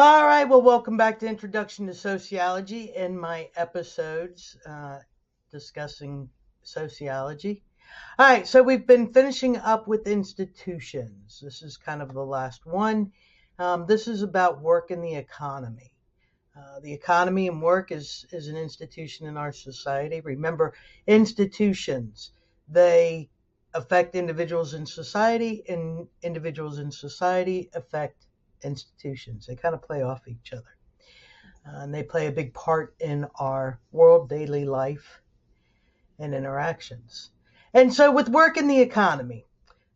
All right, well, welcome back to Introduction to Sociology in my episodes discussing sociology. All right, so we've been finishing up with institutions. This is kind of the last one. This is about work and the economy. The economy and work is an institution in our society. Remember, institutions, they affect individuals in society, and individuals in society affect institutions. They kind of play off each other. And they play a big part in our world, daily life, and interactions. And so, with work in the economy,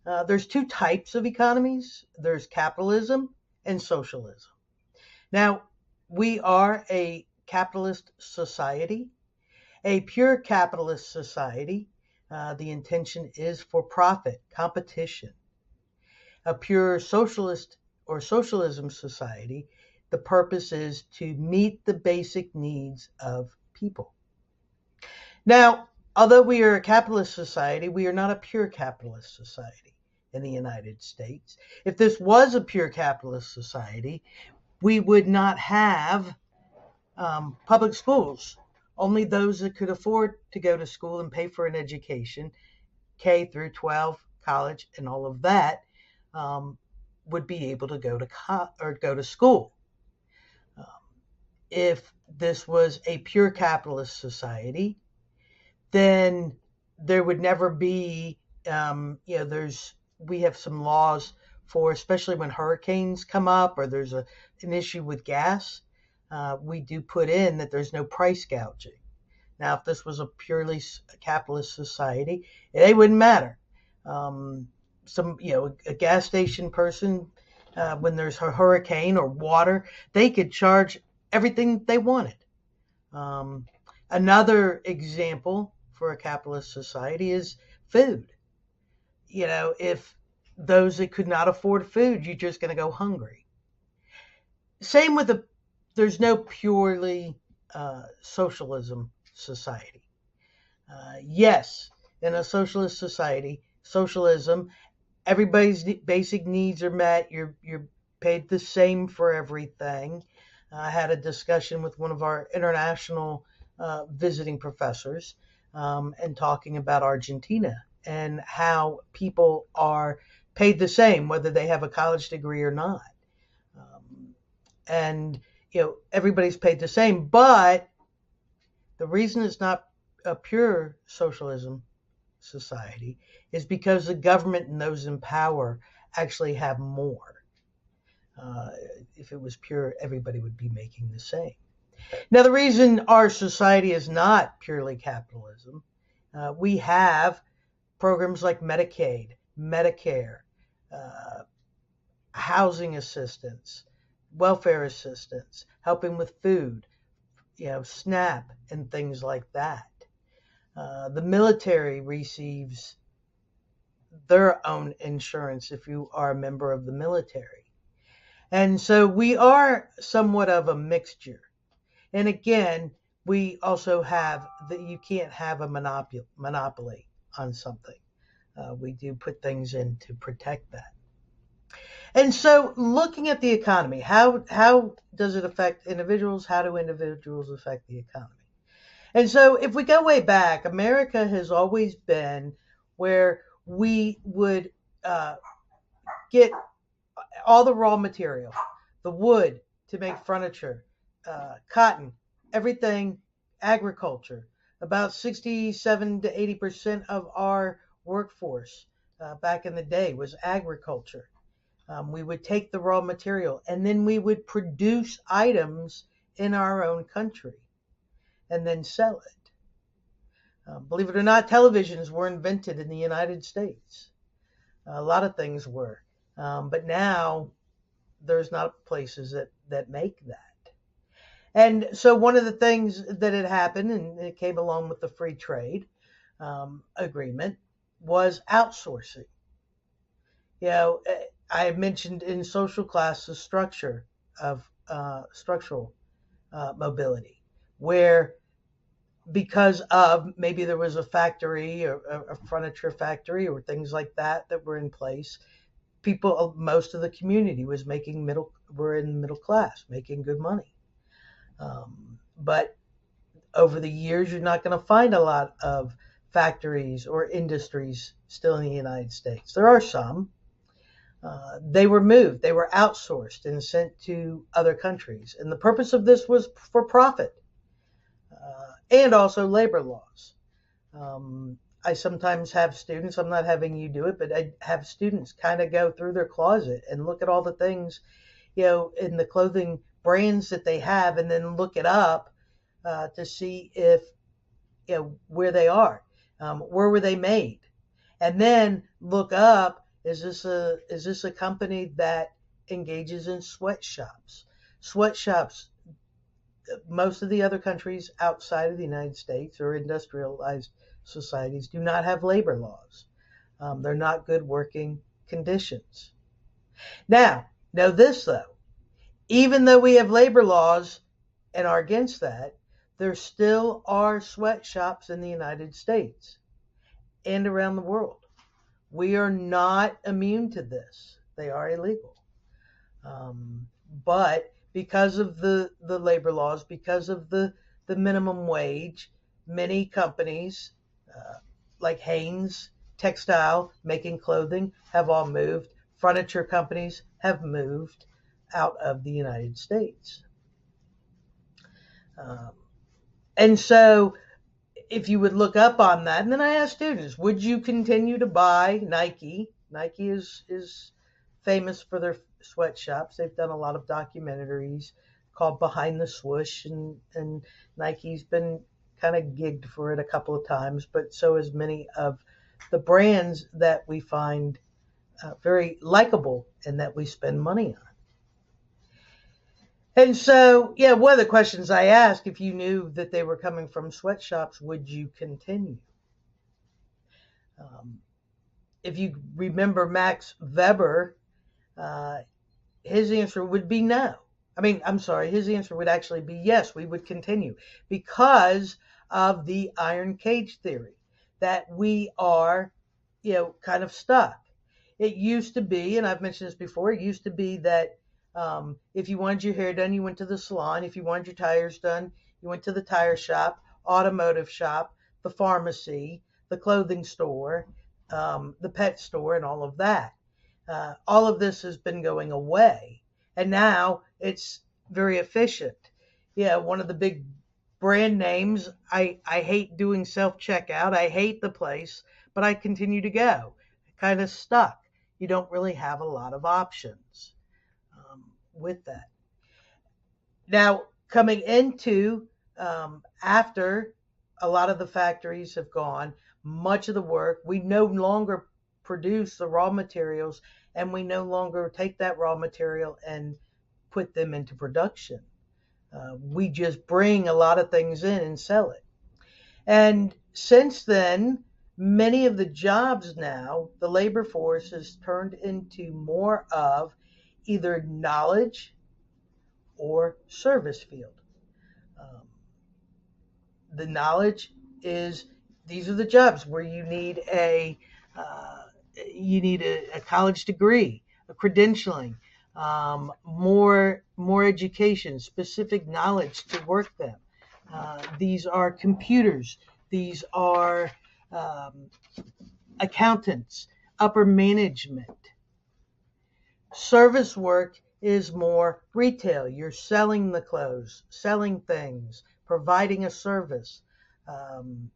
there's two types of economies. There's capitalism and socialism. Now, we are a capitalist society, a pure capitalist society. The intention is for profit, competition. A pure socialist or socialism society, the purpose is to meet the basic needs of people. Now, although we are a capitalist society, we are not a pure capitalist society in the United States. If this was a pure capitalist society, we would not have public schools. Only those that could afford to go to school and pay for an education, K through 12, college, and all of that, um, would be able to go to school. Um, if this was a pure capitalist society, then there would never be, there's we have some laws for, especially when hurricanes come up or there's an issue with gas. We do put in that there's no price gouging. Now, if this was a purely capitalist society, it wouldn't matter. A gas station person, when there's a hurricane or water, they could charge everything they wanted. Um, Another example for a capitalist society is food. If those that could not afford food, you're just going to go hungry. Same with there's no purely socialism society. Yes, in a socialist society, socialism, everybody's basic needs are met. You're paid the same for everything. I had a discussion with one of our international visiting professors and talking about Argentina and how people are paid the same, whether they have a college degree or not. And everybody's paid the same, but the reason it's not a pure socialism society is because the government and those in power actually have more. Uh, if it was pure, everybody would be making the same. Now, the reason our society is not purely capitalism, we have programs like Medicaid, Medicare, uh, housing assistance, welfare assistance, helping with food, SNAP, and things like that. The military receives their own insurance if you are a member of the military. And so we are somewhat of a mixture. And again, we also have that you can't have a monopoly on something. We do put things in to protect that. And so, looking at the economy, how does it affect individuals? How do individuals affect the economy? And so, if we go way back, America has always been where we would get all the raw material, the wood to make furniture, cotton, everything, agriculture. About 67 to 80% of our workforce back in the day was agriculture. We would take the raw material and then we would produce items in our own country and then sell it. Believe it or not, televisions were invented in the United States. A lot of things were. But now there's not places that make that. And so one of the things that had happened, and it came along with the free trade agreement, was outsourcing. I have mentioned in social class the structure of structural mobility, where because of maybe there was a factory or a furniture factory or things like that that were in place, people, most of the community were in middle class, making good money. But over the years, you're not going to find a lot of factories or industries still in the United States. There are some. They were moved, they were outsourced and sent to other countries. And the purpose of this was for profit and also labor laws. I sometimes have students, I'm not having you do it, but I have students kind of go through their closet and look at all the things, in the clothing brands that they have, and then look it up to see if, where they are, where were they made, and then look up, is this a company that engages in sweatshops? Sweatshops, most of the other countries outside of the United States or industrialized societies do not have labor laws. They're not good working conditions. Now, know this though, even though we have labor laws and are against that, there still are sweatshops in the United States and around the world. We are not immune to this. They are illegal. But because of the labor laws, because of the minimum wage, many companies like Hanes Textile, making clothing, have all moved. Furniture companies have moved out of the United States. And so if you would look up on that, and then I ask students, would you continue to buy Nike? Nike is famous for their sweatshops. They've done a lot of documentaries called Behind the Swoosh, and Nike's been kind of gigged for it a couple of times, but so has many of the brands that we find very likable and that we spend money on. And so, one of the questions I asked, if you knew that they were coming from sweatshops, would you continue? If you remember Max Weber, his answer would be no. His answer would actually be yes, we would continue, because of the iron cage theory, that we are, kind of stuck. It used to be, and I've mentioned this before, it used to be that if you wanted your hair done, you went to the salon. If you wanted your tires done, you went to the tire shop, automotive shop, the pharmacy, the clothing store, the pet store, and all of that. All of this has been going away, and now it's very efficient. One of the big brand names, I hate doing self-checkout. I hate the place, but I continue to go. Kind of stuck. You don't really have a lot of options with that. Now, coming into after a lot of the factories have gone, much of the work, we no longer produce the raw materials, and we no longer take that raw material and put them into production. We just bring a lot of things in and sell it. And since then, many of the jobs now, the labor force has turned into more of either knowledge or service field. The knowledge is, these are the jobs where you need a college degree, a credentialing, more education, specific knowledge to work them. These are computers. These are accountants, upper management. Service work is more retail. You're selling the clothes, selling things, providing a service. An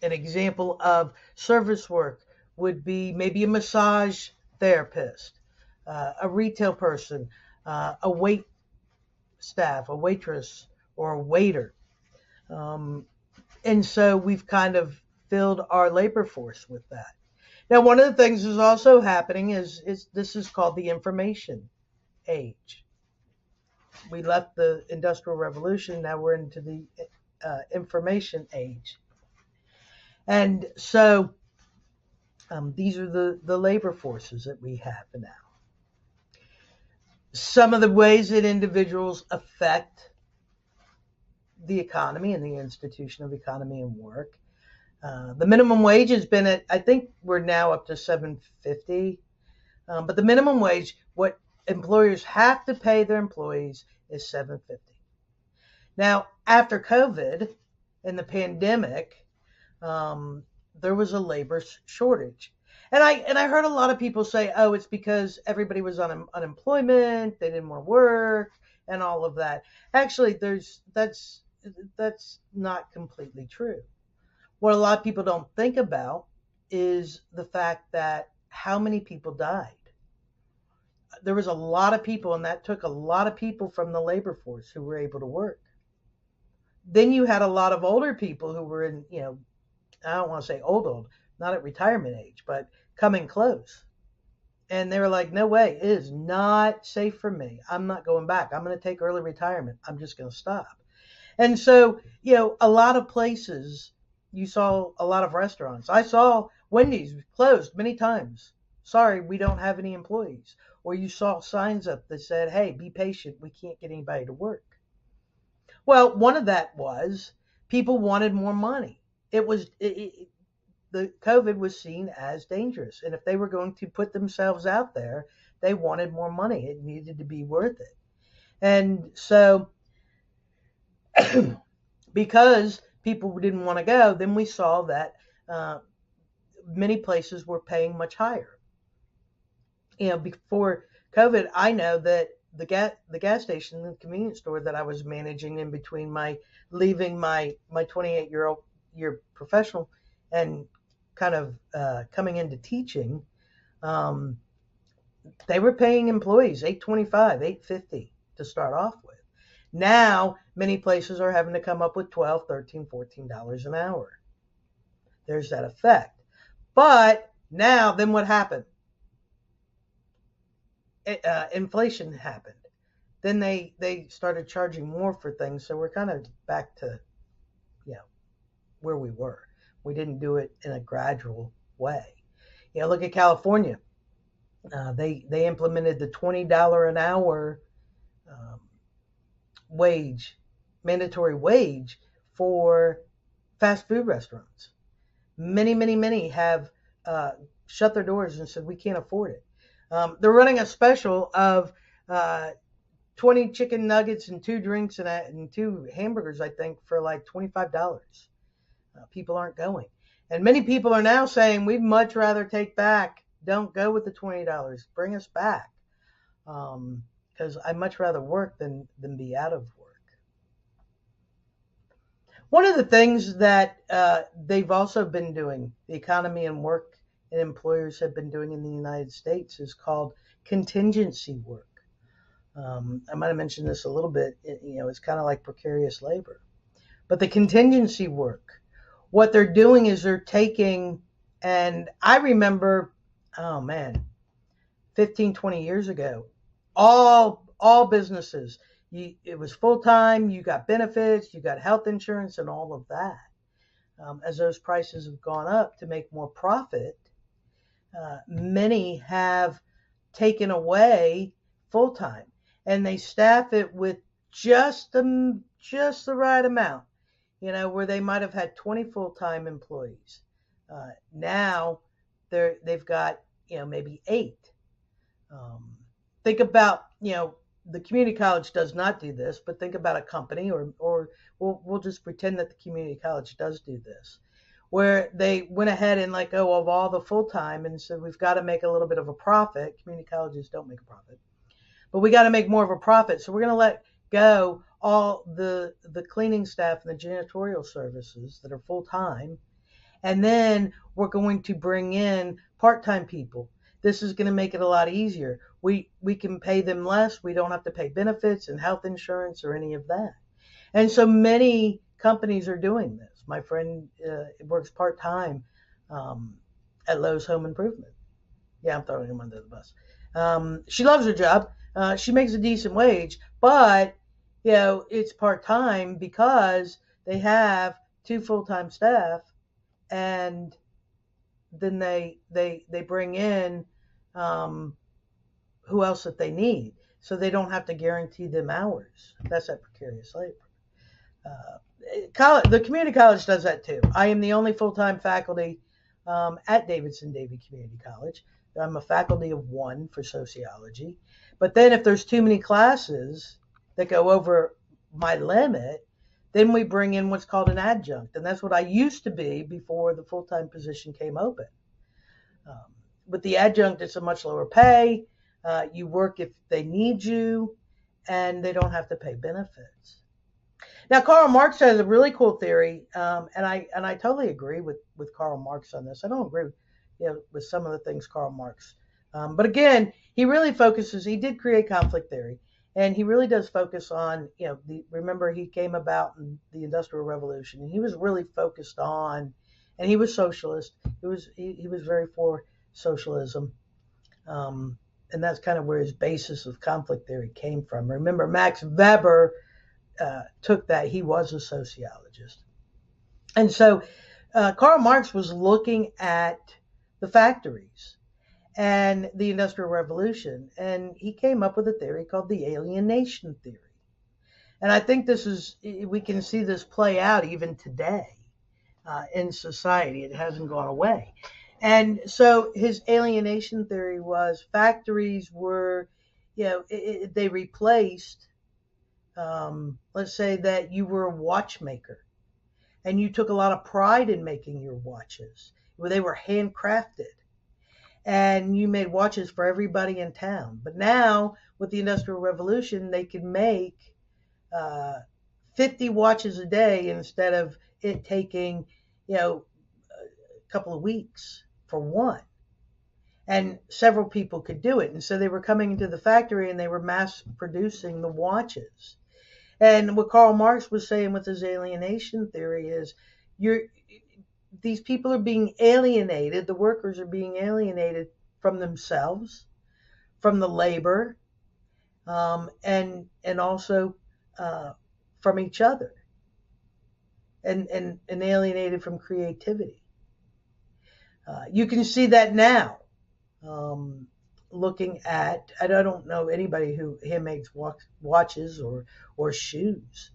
example of service work would be maybe a massage therapist, a retail person, a wait staff, a waitress, or a waiter. And so we've kind of filled our labor force with that. Now, one of the things that's also happening is this is called the information age. We left the Industrial Revolution, now we're into the information age. And so these are the labor forces that we have now. Some of the ways that individuals affect the economy and the institution of economy and work. The minimum wage has been at, I think we're now up to 750. But the minimum wage, what employers have to pay their employees, is 750. Now, after COVID and the pandemic, um, there was a labor shortage. And I heard a lot of people say, "Oh, it's because everybody was on unemployment, they didn't want to work, and all of that." Actually, that's not completely true. What a lot of people don't think about is the fact that how many people died. There was a lot of people, and that took a lot of people from the labor force who were able to work. Then you had a lot of older people who were in, I don't want to say old, not at retirement age, but coming close. And they were like, no way, it is not safe for me. I'm not going back. I'm going to take early retirement. I'm just going to stop. And so, a lot of places, you saw a lot of restaurants. I saw Wendy's closed many times. Sorry, we don't have any employees. Or you saw signs up that said, hey, be patient. We can't get anybody to work. Well, one of that was people wanted more money. The COVID was seen as dangerous. And if they were going to put themselves out there, they wanted more money. It needed to be worth it. And so, because people didn't want to go, then we saw that uh, many places were paying much higher. Before COVID, I know that the gas station, the convenience store that I was managing in between my leaving my 28-year professional and kind of coming into teaching, um, they were paying employees $8.25, $8.50 to start off with. Now, many places are having to come up with $12, $13, $14 an hour. There's that effect. But now, then what happened? Inflation happened. Then they started charging more for things. So we're kind of back to, you know, where we were. We didn't do it in a gradual way. Look at California. They implemented the $20 an hour um, wage, mandatory wage for fast food restaurants. Many have uh, shut their doors and said we can't afford it. They're running a special of uh, 20 chicken nuggets and two drinks and two hamburgers, I think, for like $25. People aren't going. And many people are now saying we'd much rather take back. Don't go with the $20. Bring us back. Because I'd much rather work than be out of work. One of the things that they've also been doing, the economy and work and employers have been doing in the United States, is called contingency work. I might have mentioned this a little bit. It's kind of like precarious labor. But the contingency work, what they're doing is they're taking, and I remember, oh man, 15, 20 years ago, all businesses, it was full time, you got benefits, you got health insurance, and all of that. As those prices have gone up to make more profit, many have taken away full time, and they staff it with just the right amount. Where they might have had 20 full time employees. Now they've got maybe 8. Um, think about the community college does not do this, but think about a company, or we'll just pretend that the community college does do this, where they went ahead and let go of all the full time and said we've got to make a little bit of a profit. Community colleges don't make a profit, but we got to make more of a profit, so we're going to let go all the cleaning staff and the janitorial services that are full time, and then we're going to bring in part-time people. This is going to make it a lot easier. We can pay them less. We don't have to pay benefits and health insurance or any of that. And so many companies are doing this. My friend works part-time at Lowe's Home Improvement. Yeah, I'm throwing him under the bus. She loves her job. She makes a decent wage, but it's part-time because they have 2 full-time staff, and then they bring in who else that they need, so they don't have to guarantee them hours. That's that precarious labor. the community college does that too. I am the only full-time faculty at Davidson Davie Community College. I'm a faculty of one for sociology. But then if there's too many classes that go over my limit, then we bring in what's called an adjunct. And that's what I used to be before the full-time position came open. Um, with the adjunct, it's a much lower pay. You work if they need you, and they don't have to pay benefits. Now, Karl Marx has a really cool theory, and I totally agree with Karl Marx on this. I don't agree with some of the things Karl Marx, but again, he really focuses. He did create conflict theory, and he really does focus on remember he came about in the Industrial Revolution, and he was really focused on, and he was socialist. He was very for socialism, and that's kind of where his basis of conflict theory came from. Remember, Max Weber took that. He was a sociologist. And so Karl Marx was looking at the factories and the Industrial Revolution, and he came up with a theory called the alienation theory. And I think we can see this play out even today in society. It hasn't gone away. And so his alienation theory was factories were, they replaced let's say that you were a watchmaker and you took a lot of pride in making your watches. They were handcrafted and you made watches for everybody in town. But now with the Industrial Revolution, they could make 50 watches a day instead of it taking, a couple of weeks for one. And several people could do it. And so they were coming into the factory and they were mass producing the watches. And what Karl Marx was saying with his alienation theory is these people are being alienated, the workers are being alienated from themselves, from the labor, and also from each other, and alienated from creativity. You can see that now. Looking at, I don't know anybody who handmakes watches or shoes,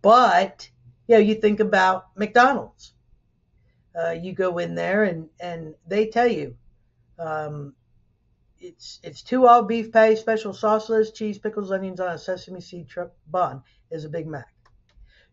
but you think about McDonald's. You go in there and they tell you it's 2 all beef patties, special sauce, lettuce, cheese, pickles, onions on a sesame seed bun is a Big Mac.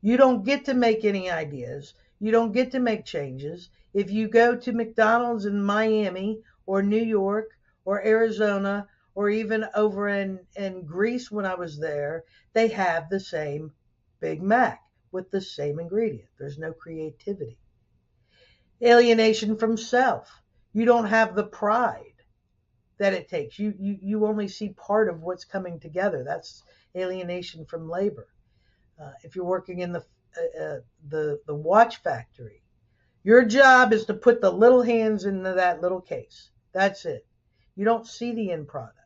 You don't get to make any ideas. You don't get to make changes. If you go to McDonald's in Miami or New York or Arizona or even over in Greece when I was there, they have the same Big Mac with the same ingredient. There's no creativity. Alienation from self. You don't have the pride that it takes. You only see part of what's coming together. That's alienation from labor. If you're working in the watch factory, your job is to put the little hands into that little case. That's it. You don't see the end product.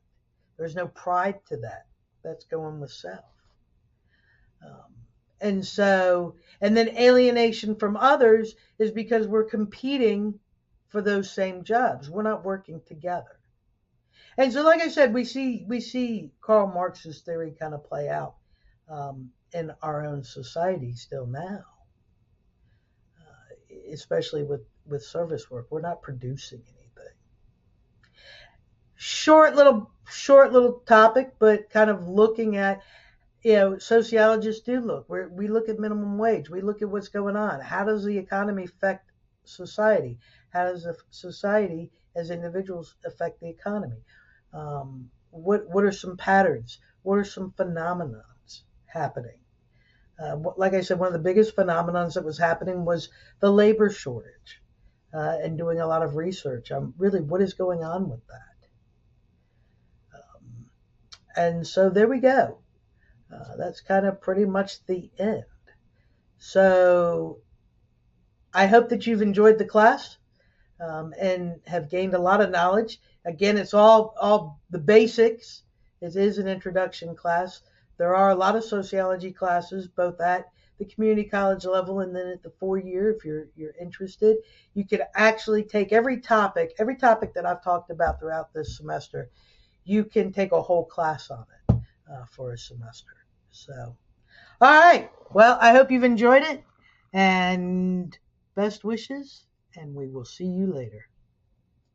There's no pride to that. That's going with self. And then alienation from others is because we're competing for those same jobs. We're not working together. And so, like I said, we see Karl Marx's theory kind of play out in our own society still now, especially with service work. We're not producing anything. Short little topic, but kind of looking at, sociologists do look. We look at minimum wage. We look at what's going on. How does the economy affect society? How does the society as individuals affect the economy? What are some patterns? What are some phenomena happening? Like I said, one of the biggest phenomena that was happening was the labor shortage, and doing a lot of research on really what is going on with that. And so there we go. That's kind of pretty much the end. So I hope that you've enjoyed the class and have gained a lot of knowledge. Again, it's all the basics. It is an introduction class. There are a lot of sociology classes, both at the community college level and then at the 4-year, if you're interested. You could actually take every topic that I've talked about throughout this semester. You can take a whole class on it for a semester. So All right. Well, I hope you've enjoyed it, and best wishes, and we will see you later.